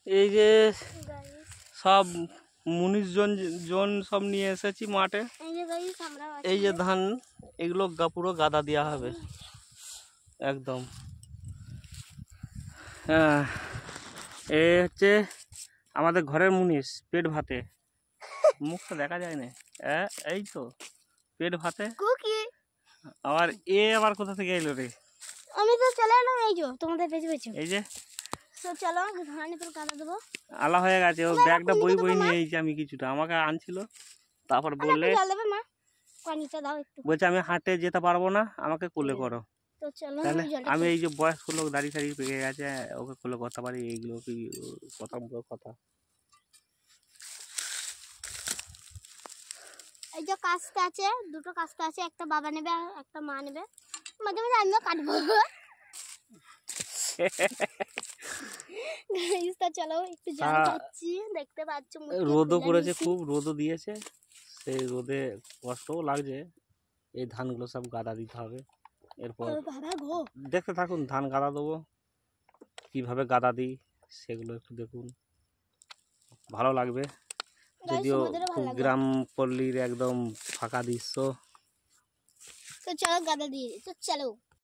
এই যে সব মুনিশজন সব নিয়ে এসেছি মাঠে। এই যে ধান, এগুলো পুরো গাদা দেওয়া হবে একদম। হ্যাঁ, এ হচ্ছে আমাদের ঘরের মুনিশ, পেট ভাতে। মুখটা দেখা যায় না, এই তো পেট ভাতে। আবার আবার কোথা থেকে এলো রে? আমি তো চলে এলাম, এই যে তোমাদের পেছু পেছু। এই যে চলো ধানে তোর কাটা দেবো। আলা হয়ে গেছে, ও ব্যাগটা বই নিয়ে এইছি আমি কিছুটা, আমাকে আনছিল। তারপর বললে বলছে আমি হাঁটে যেতে পারবো না, আমাকে কোলে করো। তাহলে আমি এই যে বয়স্ক লোক দাড়ি সাড়ি পেকে গেছে, ওকে কোলে করতে পারি? এইগুলো কি কথা? এই যে কাস্তে আছে, দুটো কাস্তে আছে, একটা বাবা নেবে আর একটা মা নেবে। মাঝে মাঝে আমিও কাটবো। চলো একটু জল খাচ্ছি, দেখতে পাচ্ছ রোদও পড়েছে, খুব রোদও দিয়েছে। সেই রোদে কষ্টও লাগছে। এই ধানগুলো সব গাদা দিতে হবে। এরপর দেখতে থাকুন, ধান গাদা দেবো, কিভাবে গাদা দিই সেগুলো একটু দেখুন, ভালো লাগবে। যদিও খুব গ্রাম পল্লীর একদম ফাঁকা দৃশ্য। তো চলো গাদা দিয়ে, তো চলো।